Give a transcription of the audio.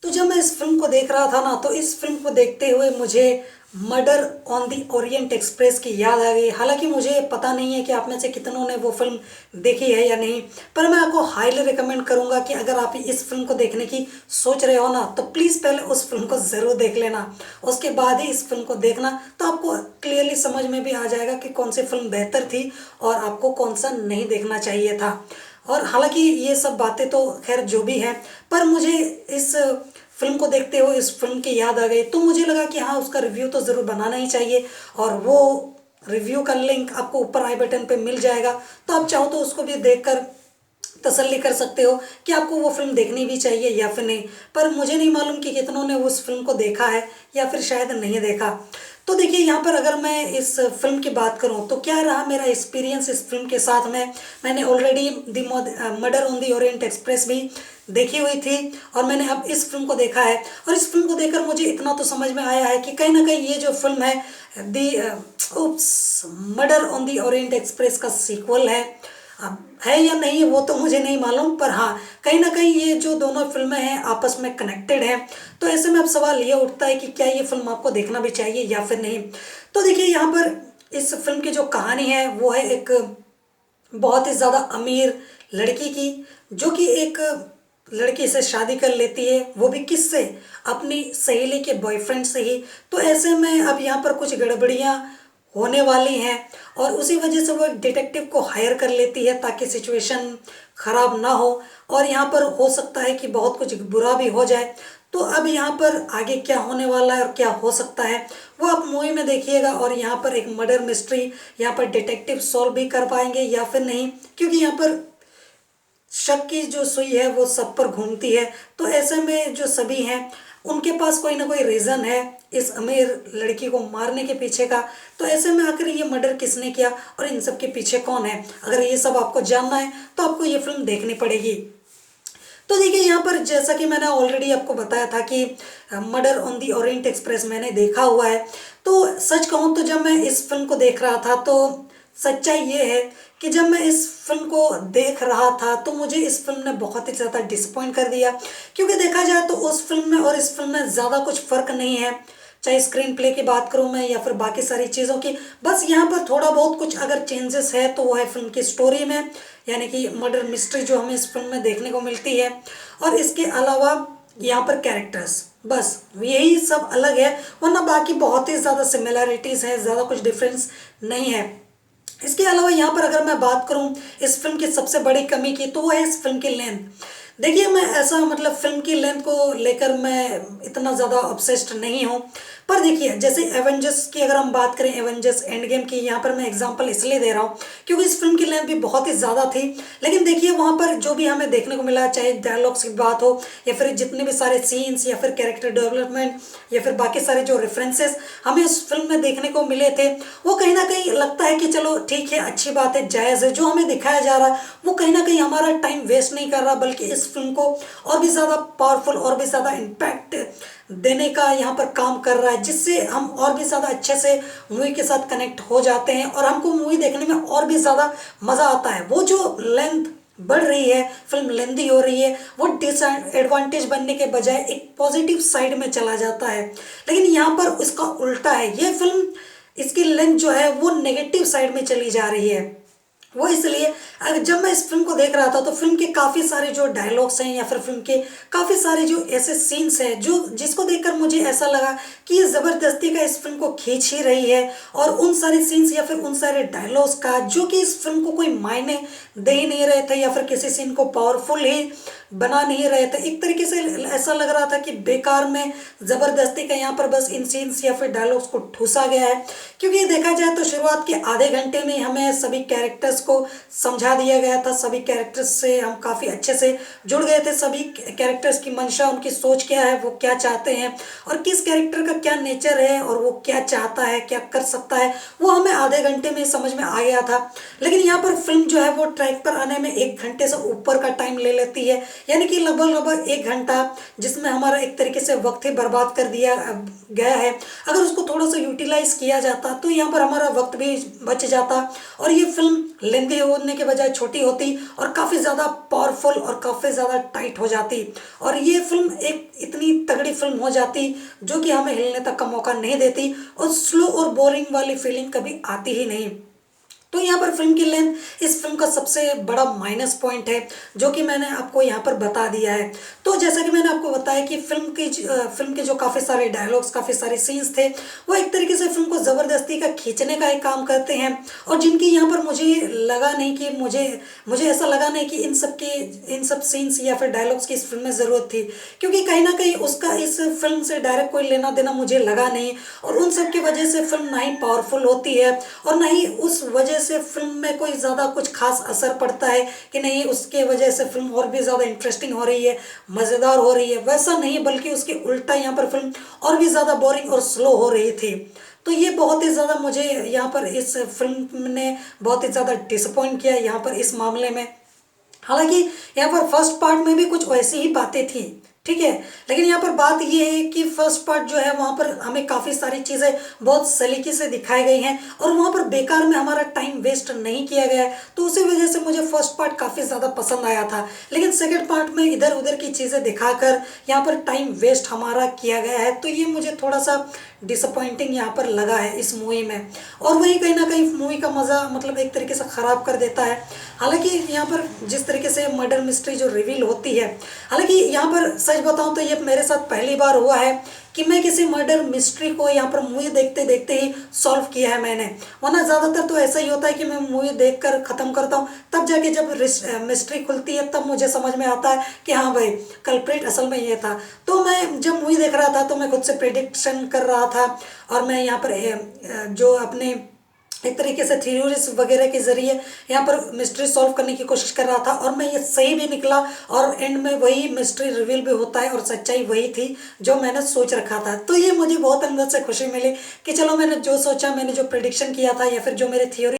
तो जब मैं इस फिल्म को देख रहा था ना, तो इस फिल्म को देखते हुए मुझे murder on the Orient express की याद आ गई। हालांकि मुझे पता नहीं है कि आप में से कितनों ने वो फिल्म देखी है या नहीं, पर मैं आपको हाईली रिकमेंड करूंगा कि अगर आप इस फिल्म को देखने की सोच रहे हो ना, तो प्लीज़ पहले उस फिल्म को ज़रूर देख लेना। उसके बाद ही इस फिल्म को देखना, तो आपको क्लियरली समझ में भी आ जाएगा कि कौन सी फिल्म बेहतर थी और आपको कौन सा नहीं देखना चाहिए था। और हालांकि ये सब बातें तो खैर जो भी हैं, पर मुझे इस फिल्म को देखते हुए इस फिल्म की याद आ गई, तो मुझे लगा कि हाँ, उसका रिव्यू तो ज़रूर बनाना ही चाहिए। और वो रिव्यू का लिंक आपको ऊपर आई बटन पे मिल जाएगा, तो आप चाहो तो उसको भी देखकर तसल्ली कर सकते हो कि आपको वो फिल्म देखनी भी चाहिए या फिर नहीं। पर मुझे नहीं मालूम कि कितनों ने उस फिल्म को देखा है या फिर शायद नहीं देखा। तो देखिए, यहाँ पर अगर मैं इस फिल्म की बात करूँ तो क्या रहा मेरा एक्सपीरियंस इस फिल्म के साथ में। मैंने already the murder on the Orient express भी देखी हुई थी, और मैंने अब इस फिल्म को देखा है। और इस फिल्म को देखकर मुझे इतना तो समझ में आया है कि कहीं ना कहीं ये जो फिल्म है the oops murder on the Orient Express का सीक्वल है। अब है या नहीं वो तो मुझे नहीं मालूम, पर हाँ, कहीं ना कहीं ये जो दोनों फिल्में हैं आपस में कनेक्टेड हैं। तो ऐसे में अब सवाल ये उठता है कि क्या ये फिल्म आपको देखना भी चाहिए या फिर नहीं। तो देखिए, यहाँ पर इस फिल्म की जो कहानी है वो है एक बहुत ही ज़्यादा अमीर लड़की की, जो कि एक लड़की से शादी कर लेती है, वो भी किससे, अपनी सहेली के बॉयफ्रेंड से ही। तो ऐसे में अब यहाँ पर कुछ गड़बड़ियाँ होने वाली हैं, और उसी वजह से वो एक डिटेक्टिव को हायर कर लेती है ताकि सिचुएशन ख़राब ना हो। और यहाँ पर हो सकता है कि बहुत कुछ बुरा भी हो जाए। तो अब यहाँ पर आगे क्या होने वाला है और क्या हो सकता है, वो आप मूवी में देखिएगा। और यहाँ पर एक मर्डर मिस्ट्री यहाँ पर डिटेक्टिव सॉल्व भी कर पाएंगे या फिर नहीं, क्योंकि यहाँ पर शक की जो सुई है वो सब पर घूमती है। तो ऐसे में जो सभी हैं उनके पास कोई ना कोई रीज़न है इस अमीर लड़की को मारने के पीछे का। तो ऐसे में आखिर ये मर्डर किसने किया और इन सब के पीछे कौन है, अगर ये सब आपको जानना है तो आपको ये फिल्म देखनी पड़ेगी। तो देखिए, यहाँ पर जैसा कि मैंने ऑलरेडी आपको बताया था कि murder on the Orient express मैंने देखा हुआ है। तो सच कहूँ तो जब मैं इस फिल्म को देख रहा था, तो सच्चाई ये है कि जब मैं इस फिल्म को देख रहा था तो मुझे इस फिल्म ने बहुत ही ज़्यादा डिसअपॉइंट कर दिया। क्योंकि देखा जाए तो उस फिल्म में और इस फिल्म में ज़्यादा कुछ फ़र्क नहीं है, चाहे स्क्रीन प्ले की बात करूँ मैं या फिर बाकी सारी चीज़ों की। बस यहाँ पर थोड़ा बहुत कुछ अगर चेंजेस है तो वो है फिल्म की स्टोरी में, यानी कि मर्डर मिस्ट्री जो हमें इस फिल्म में देखने को मिलती है। और इसके अलावा यहाँ पर कैरेक्टर्स, बस यही सब अलग है, वरना बाकी बहुत ही ज़्यादा सिमिलैरिटीज़ हैं, ज़्यादा कुछ डिफरेंस नहीं है। इसके अलावा यहाँ पर अगर मैं बात करूँ इस फिल्म की सबसे बड़ी कमी की, तो वो है इस फिल्म की लेंथ। देखिए, मैं ऐसा मतलब फिल्म की लेंथ को लेकर मैं इतना ज़्यादा ऑब्सेस्ड नहीं हूँ। पर देखिए, जैसे एवेंजर्स की अगर हम बात करें, एवेंजर्स एंड गेम की, यहाँ पर मैं एग्जांपल इसलिए दे रहा हूँ क्योंकि इस फिल्म की लेंथ भी बहुत ही ज़्यादा थी। लेकिन देखिए, वहाँ पर जो भी हमें देखने को मिला, चाहे डायलॉग्स की बात हो या फिर जितने भी सारे सीन्स या फिर कैरेक्टर डेवलपमेंट या फिर बाकी सारे जो रेफरेंसेस हमें उस फिल्म में देखने को मिले थे, वो कहीं ना कहीं लगता है कि चलो ठीक है, अच्छी बात है, जायज़ है। जो हमें दिखाया जा रहा है वो कहीं ना कहीं हमारा टाइम वेस्ट नहीं कर रहा, बल्कि इस फिल्म को और भी ज़्यादा पावरफुल और भी ज़्यादा इम्पैक्ट देने का यहाँ पर काम कर रहा है, जिससे हम और भी ज़्यादा अच्छे से मूवी के साथ कनेक्ट हो जाते हैं और हमको मूवी देखने में और भी ज़्यादा मज़ा आता है। वो जो लेंथ बढ़ रही है, फिल्म लेंदी हो रही है, वो डिसएडवांटेज बनने के बजाय एक पॉजिटिव साइड में चला जाता है। लेकिन यहाँ पर उसका उल्टा है, ये फिल्म इसकी लेंथ जो है वो नेगेटिव साइड में चली जा रही है। वो इसलिए, अगर जब मैं इस फिल्म को देख रहा था तो फिल्म के काफ़ी सारे जो डायलॉग्स हैं या फिर फिल्म के काफ़ी सारे जो ऐसे सीन्स हैं जो जिसको देखकर मुझे ऐसा लगा कि ये ज़बरदस्ती का इस फिल्म को खींच ही रही है। और उन सारे सीन्स या फिर उन सारे डायलॉग्स का जो कि इस फिल्म को कोई मायने दे ही नहीं रहे थे या फिर किसी सीन को पावरफुल ही बना नहीं रहे थे, एक तरीके से ऐसा लग रहा था कि बेकार में ज़बरदस्ती का यहाँ पर बस इन सीन्स या फिर डायलॉग्स को ठूसा गया है। क्योंकि देखा जाए तो शुरुआत के आधे घंटे में हमें सभी कैरेक्टर्स को समझा दिया गया था, सभी कैरेक्टर्स से हम काफ़ी अच्छे से जुड़ गए थे। सभी कैरेक्टर्स की मंशा, उनकी सोच क्या है, वो क्या चाहते हैं और किस कैरेक्टर का क्या नेचर है और वो क्या चाहता है, क्या कर सकता है, वो हमें आधे घंटे में समझ में आ गया था। लेकिन यहाँ पर फिल्म जो है वो ट्रैक पर आने में 1 घंटे से ऊपर का टाइम ले लेती है, यानी कि लगभग लगभग 1 घंटा, जिसमें हमारा एक तरीके से वक्त ही बर्बाद कर दिया गया है। अगर उसको थोड़ा सा यूटिलाइज किया जाता तो यहाँ पर हमारा वक्त भी बच जाता और ये फिल्म लेंदी होने के बजाय छोटी होती और काफ़ी ज़्यादा पावरफुल और काफ़ी ज़्यादा टाइट हो जाती। और ये फिल्म एक इतनी इतनी तगड़ी फिल्म हो जाती जो कि हमें हिलने तक का मौका नहीं देती और स्लो और बोरिंग वाली फीलिंग कभी आती ही नहीं। तो यहाँ पर फिल्म की लेंथ इस फिल्म का सबसे बड़ा माइनस पॉइंट है जो कि मैंने आपको यहाँ पर बता दिया है। तो जैसा कि मैंने आपको बताया कि फिल्म के जो काफ़ी सारे डायलॉग्स, काफ़ी सारे सीन्स थे, वो एक तरीके से फिल्म को ज़बरदस्ती का खींचने का एक काम करते हैं और जिनकी यहाँ पर मुझे लगा नहीं कि मुझे मुझे ऐसा लगा नहीं कि इन सब सीन्स या फिर डायलॉग्स की इस फिल्म में ज़रूरत थी, क्योंकि कहीं ना कहीं उसका इस फिल्म से डायरेक्ट कोई लेना देना मुझे लगा नहीं और उन सब की वजह से फिल्म ना ही पावरफुल होती है और ना ही उस वजह से फिल्म में कोई ज़्यादा कुछ खास असर पड़ता है कि नहीं उसके वजह से फिल्म और भी ज़्यादा इंटरेस्टिंग हो रही है, मज़ेदार हो रही है। वैसा नहीं, बल्कि उसके उल्टा यहाँ पर फिल्म और भी ज़्यादा बोरिंग और स्लो हो रही थी। तो ये बहुत ही ज़्यादा मुझे यहाँ पर इस फिल्म ने बहुत ही ज़्यादा डिसअपॉइंट किया यहाँ पर इस मामले में। हालांकि यहाँ पर फर्स्ट पार्ट में भी कुछ वैसी ही बातें थी, ठीक है, लेकिन यहाँ पर बात ये है कि फर्स्ट पार्ट जो है वहाँ पर हमें काफ़ी सारी चीज़ें बहुत सलीके से दिखाई गई हैं और वहाँ पर बेकार में हमारा टाइम वेस्ट नहीं किया गया है, तो उसी वजह से मुझे फर्स्ट पार्ट काफ़ी ज़्यादा पसंद आया था। लेकिन सेकंड पार्ट में इधर उधर की चीज़ें दिखाकर यहाँ पर टाइम वेस्ट हमारा किया गया है, तो ये मुझे थोड़ा सा डिसअपॉइंटिंग यहाँ पर लगा है इस मूवी में और वही कहीं ना कहीं मूवी का मज़ा मतलब एक तरीके से ख़राब कर देता है। हालांकि यहाँ पर जिस तरीके से मर्डर मिस्ट्री जो रिवील होती है, हालांकि यहाँ पर सच बताऊँ तो ये मेरे साथ पहली बार हुआ है कि मैं किसी मर्डर मिस्ट्री को यहाँ पर मूवी देखते देखते ही सॉल्व किया है मैंने, वरना ज़्यादातर तो ऐसा ही होता है कि मैं मूवी देखकर ख़त्म करता हूँ, तब जाके जब मिस्ट्री खुलती है तब मुझे समझ में आता है कि हाँ भाई कल्प्रिट असल में ये था। तो मैं जब मूवी देख रहा था तो मैं खुद से प्रेडिक्शन कर रहा था और मैं यहाँ पर जो अपने एक तरीके से थ्योरीज वगैरह के जरिए यहाँ पर मिस्ट्री सॉल्व करने की कोशिश कर रहा था और मैं ये सही भी निकला और एंड में वही मिस्ट्री रिवील भी होता है और सच्चाई वही थी जो मैंने सोच रखा था। तो ये मुझे बहुत अंदर से खुशी मिली कि चलो मैंने जो सोचा, मैंने जो प्रेडिक्शन किया था या फिर जो मेरे थ्योरी